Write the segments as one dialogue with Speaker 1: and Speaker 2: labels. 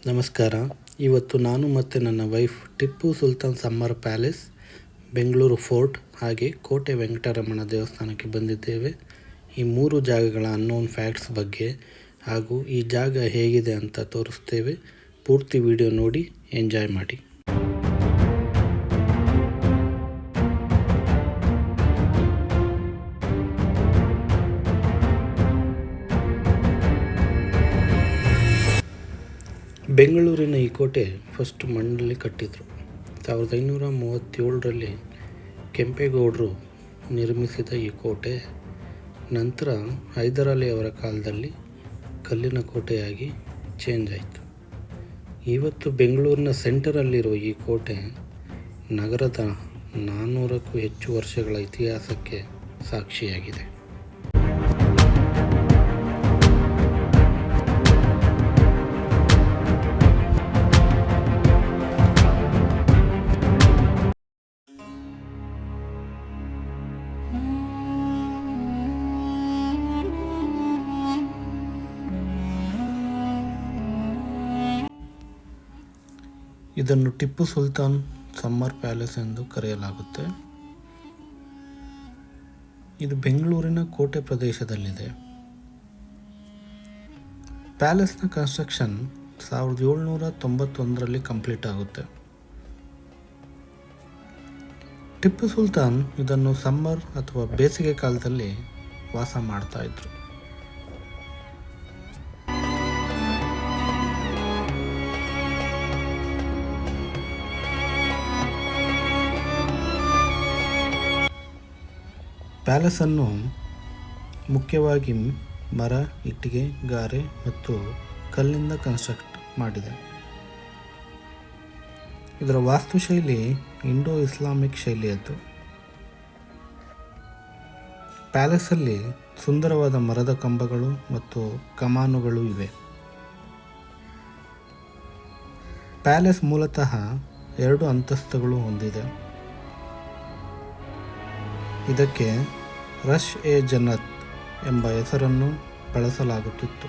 Speaker 1: ನಮಸ್ಕಾರ. ಇವತ್ತು ನಾನು ಮತ್ತು ನನ್ನ wife Tipu Sultan summer palace, Bengaluru fort ಹಾಗೆ ಕೋಟೆ ವೆಂಕಟರಮಣ ದೇವಸ್ಥಾನಕ್ಕೆ ಬಂದಿದ್ದೇವೆ. ಈ 3 ಜಾಗಗಳ ಅನ್ನೋನ್ ಫ್ಯಾಕ್ಟ್ಸ್ ಬಗ್ಗೆ ಹಾಗೂ ಈ ಜಾಗ ಹೇಗಿದೆ ಅಂತ ತೋರಿಸ್ತೇವೆ. ಪೂರ್ತಿ ವಿಡಿಯೋ ನೋಡಿ ಎಂಜಾಯ್ ಮಾಡಿ. ಬೆಂಗಳೂರಿನ ಈ ಕೋಟೆ ಫಸ್ಟ್ ಮಣ್ಣಲ್ಲಿ ಕಟ್ಟಿದರು. 1537ರಲ್ಲಿ ಕೆಂಪೇಗೌಡರು ನಿರ್ಮಿಸಿದ ಈ ಕೋಟೆ ನಂತರ ಹೈದರಾಲಿ ಅವರ ಕಾಲದಲ್ಲಿ ಕಲ್ಲಿನ ಕೋಟೆಯಾಗಿ ಚೇಂಜ್ ಆಯಿತು. ಇವತ್ತು ಬೆಂಗಳೂರಿನ ಸೆಂಟರಲ್ಲಿರೋ ಈ ಕೋಟೆ ನಗರದ 400ಕ್ಕೂ ಹೆಚ್ಚು ವರ್ಷಗಳ ಇತಿಹಾಸಕ್ಕೆ ಸಾಕ್ಷಿಯಾಗಿದೆ. ಇದನ್ನು ಟಿಪ್ಪು ಸುಲ್ತಾನ್ ಸಮ್ಮರ್ ಪ್ಯಾಲೇಸ್ ಎಂದು ಕರೆಯಲಾಗುತ್ತೆ. ಇದು ಬೆಂಗಳೂರಿನ ಕೋಟೆ ಪ್ರದೇಶದಲ್ಲಿದೆ. ಪ್ಯಾಲೇಸ್ನ ಕನ್ಸ್ಟ್ರಕ್ಷನ್ 1791ರಲ್ಲಿ ಕಂಪ್ಲೀಟ್ ಆಗುತ್ತೆ. ಟಿಪ್ಪು ಸುಲ್ತಾನ್ ಇದನ್ನು ಸಮ್ಮರ್ ಅಥವಾ ಬೇಸಿಗೆ ಕಾಲದಲ್ಲಿ ವಾಸ ಮಾಡ್ತಾ ಇದ್ರು. ಪ್ಯಾಲೇಸನ್ನು ಮುಖ್ಯವಾಗಿ ಮರ, ಇಟ್ಟಿಗೆ, ಗಾರೆ ಮತ್ತು ಕಲ್ಲಿಂದ ಕನ್ಸ್ಟ್ರಕ್ಟ್ ಮಾಡಿದೆ. ಇದರ ವಾಸ್ತುಶೈಲಿ ಇಂಡೋ ಇಸ್ಲಾಮಿಕ್ ಶೈಲಿಯದ್ದು. ಪ್ಯಾಲೇಸಲ್ಲಿ ಸುಂದರವಾದ ಮರದ ಕಂಬಗಳು ಮತ್ತು ಕಮಾನುಗಳು ಇವೆ. ಪ್ಯಾಲೇಸ್ ಮೂಲತಃ 2 ಅಂತಸ್ತುಗಳು ಹೊಂದಿದೆ. ಇದಕ್ಕೆ ರಶ್ ಎ ಜನ್ನತ್ ಎಂಬ ಹೆಸರನ್ನು ಬಳಸಲಾಗುತ್ತಿತ್ತು.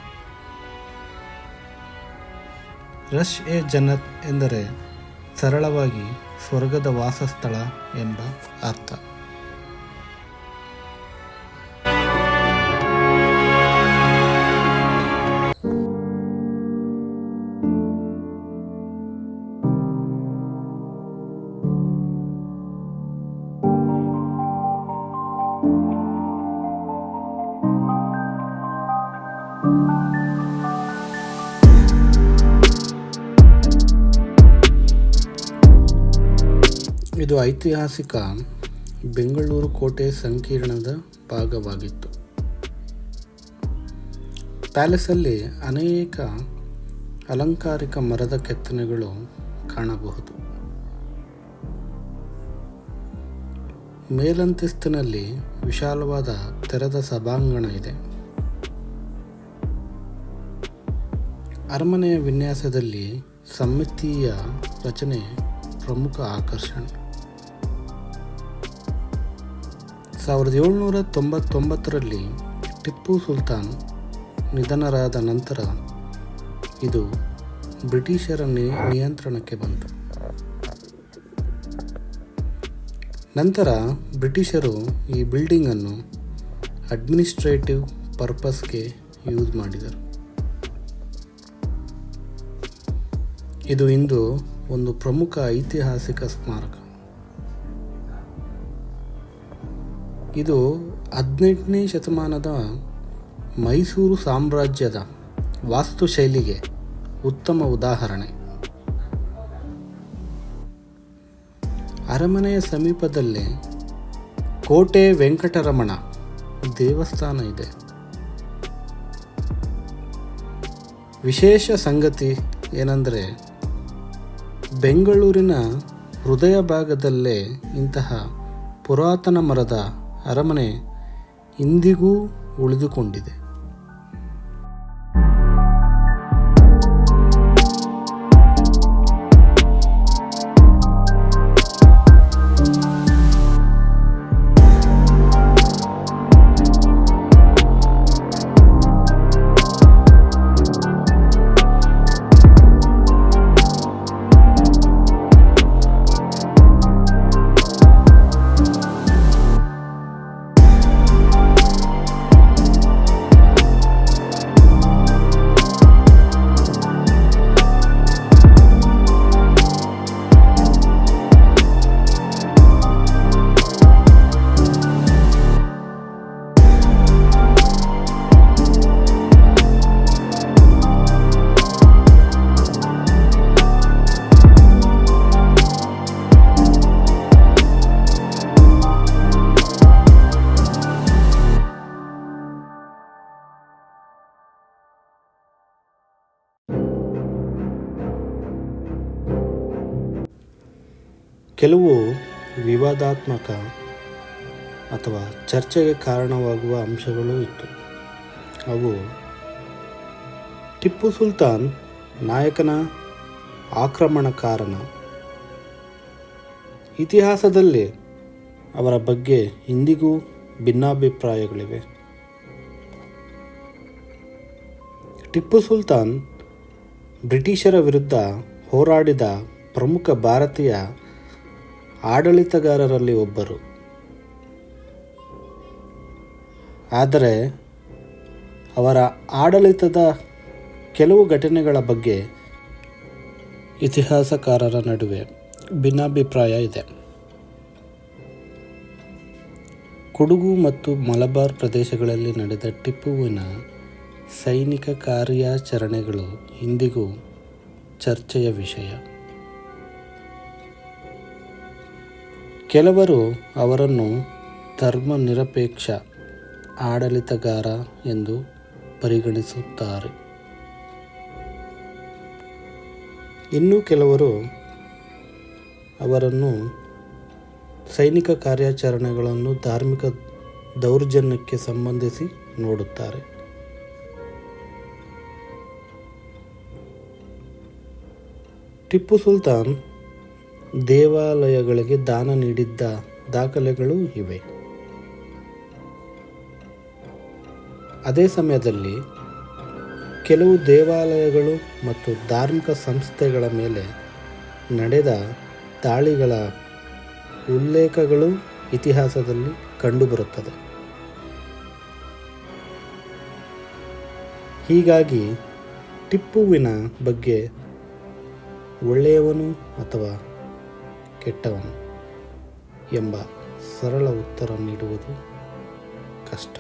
Speaker 1: ರಶ್ ಎ ಜನ್ನತ್ ಎಂದರೆ ಸರಳವಾಗಿ ಸ್ವರ್ಗದ ವಾಸಸ್ಥಳ ಎಂಬ ಅರ್ಥ. ಇದು ಐತಿಹಾಸಿಕ ಬೆಂಗಳೂರು ಕೋಟೆ ಸಂಕೀರ್ಣದ ಭಾಗವಾಗಿತ್ತು. ಪ್ಯಾಲೇಸಲ್ಲಿ ಅನೇಕ ಅಲಂಕಾರಿಕ ಮರದ ಕೆತ್ತನೆಗಳು ಕಾಣಬಹುದು. ಮೇಲಂತಸ್ತಿನಲ್ಲಿ ವಿಶಾಲವಾದ ತೆರೆದ ಸಭಾಂಗಣ ಇದೆ. ಅರಮನೆಯ ವಿನ್ಯಾಸದಲ್ಲಿ ಸಮ್ಮಿತೀಯ ರಚನೆ ಪ್ರಮುಖ ಆಕರ್ಷಣೆ. 1799ರಲ್ಲಿ ಟಿಪ್ಪು ಸುಲ್ತಾನ್ ನಿಧನರಾದ ನಂತರ ಇದು ಬ್ರಿಟಿಷರ ನಿಯಂತ್ರಣಕ್ಕೆ ಬಂತು. ನಂತರ ಬ್ರಿಟಿಷರು ಈ ಬಿಲ್ಡಿಂಗನ್ನು ಅಡ್ಮಿನಿಸ್ಟ್ರೇಟಿವ್ ಪರ್ಪಸ್ಗೆ ಯೂಸ್ ಮಾಡಿದರು. ಇದು ಇಂದು ಒಂದು ಪ್ರಮುಖ ಐತಿಹಾಸಿಕ ಸ್ಮಾರಕ. ಇದು 18ನೇ ಶತಮಾನದ ಮೈಸೂರು ಸಾಮ್ರಾಜ್ಯದ ವಾಸ್ತುಶೈಲಿಗೆ ಉತ್ತಮ ಉದಾಹರಣೆ. ಅರಮನೆಯ ಸಮೀಪದಲ್ಲೇ ಕೋಟೆ ವೆಂಕಟರಮಣ ದೇವಸ್ಥಾನ ಇದೆ. ವಿಶೇಷ ಸಂಗತಿ ಏನೆಂದರೆ ಬೆಂಗಳೂರಿನ ಹೃದಯ ಭಾಗದಲ್ಲೇ ಇಂತಹ ಪುರಾತನ ಮರದ ಅರಮನೆ ಇಂದಿಗೂ ಉಳಿದುಕೊಂಡಿದೆ. ಕೆಲವು ವಿವಾದಾತ್ಮಕ ಅಥವಾ ಚರ್ಚೆಗೆ ಕಾರಣವಾಗುವ ಅಂಶಗಳೂ ಇತ್ತು. ಅವು ಟಿಪ್ಪು ಸುಲ್ತಾನ್ ನಾಯಕನ ಆಕ್ರಮಣಕಾರನ. ಇತಿಹಾಸದಲ್ಲಿ ಅವರ ಬಗ್ಗೆ ಇಂದಿಗೂ ಭಿನ್ನಾಭಿಪ್ರಾಯಗಳಿವೆ. ಟಿಪ್ಪು ಸುಲ್ತಾನ್ ಬ್ರಿಟಿಷರ ವಿರುದ್ಧ ಹೋರಾಡಿದ ಪ್ರಮುಖ ಭಾರತೀಯ ಆಡಳಿತಗಾರರಲ್ಲಿ ಒಬ್ಬರು. ಆದರೆ ಅವರ ಆಡಳಿತದ ಕೆಲವು ಘಟನೆಗಳ ಬಗ್ಗೆ ಇತಿಹಾಸಕಾರರ ನಡುವೆ ಭಿನ್ನಾಭಿಪ್ರಾಯ ಇದೆ. ಕೊಡಗು ಮತ್ತು ಮಲಬಾರ್ ಪ್ರದೇಶಗಳಲ್ಲಿ ನಡೆದ ಟಿಪ್ಪುವಿನ ಸೈನಿಕ ಕಾರ್ಯಾಚರಣೆಗಳು ಇಂದಿಗೂ ಚರ್ಚೆಯ ವಿಷಯ. ಕೆಲವರು ಅವರನ್ನು ಧರ್ಮನಿರಪೇಕ್ಷ ಆಡಳಿತಗಾರ ಎಂದು ಪರಿಗಣಿಸುತ್ತಾರೆ. ಇನ್ನು ಕೆಲವರು ಅವರನ್ನು ಸೈನಿಕ ಕಾರ್ಯಾಚರಣೆಗಳನ್ನು ಧಾರ್ಮಿಕ ದೌರ್ಜನ್ಯಕ್ಕೆ ಸಂಬಂಧಿಸಿ ನೋಡುತ್ತಾರೆ. ಟಿಪ್ಪು ಸುಲ್ತಾನ್ ದೇವಾಲಯಗಳಿಗೆ ದಾನ ನೀಡಿದ್ದ ದಾಖಲೆಗಳೂ ಇವೆ. ಅದೇ ಸಮಯದಲ್ಲಿ ಕೆಲವು ದೇವಾಲಯಗಳು ಮತ್ತು ಧಾರ್ಮಿಕ ಸಂಸ್ಥೆಗಳ ಮೇಲೆ ನಡೆದ ದಾಳಿಗಳ ಉಲ್ಲೇಖಗಳು ಇತಿಹಾಸದಲ್ಲಿ ಕಂಡುಬರುತ್ತದೆ. ಹೀಗಾಗಿ ಟಿಪ್ಪುವಿನ ಬಗ್ಗೆ ಒಳ್ಳೆಯವನು ಅಥವಾ ಕೆಟ್ಟವನು ಎಂಬ ಸರಳ ಉತ್ತರ ನೀಡುವುದು ಕಷ್ಟ.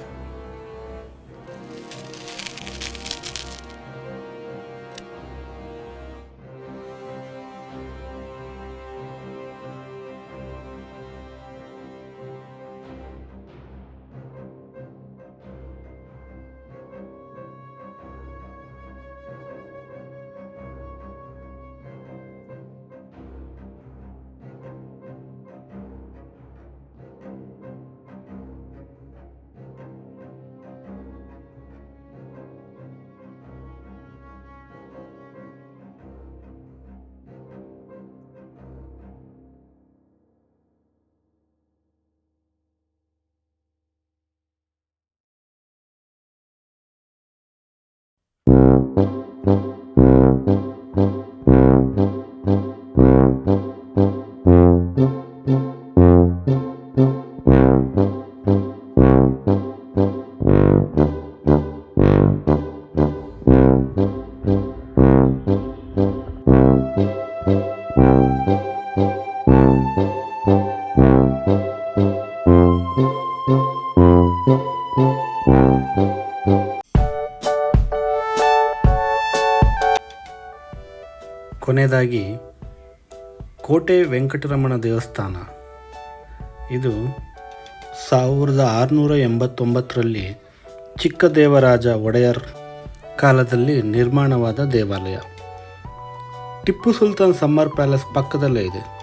Speaker 1: ಕೊನೆಯದಾಗಿ ಕೋಟೆ ವೆಂಕಟರಮಣ ದೇವಸ್ಥಾನ. ಇದು 1689ರಲ್ಲಿ ಚಿಕ್ಕದೇವರಾಜ ಒಡೆಯರ್ ಕಾಲದಲ್ಲಿ ನಿರ್ಮಾಣವಾದ ದೇವಾಲಯ. ಟಿಪ್ಪು ಸುಲ್ತಾನ್ ಸಮ್ಮರ್ ಪ್ಯಾಲೇಸ್ ಪಕ್ಕದಲ್ಲೇ ಇದೆ.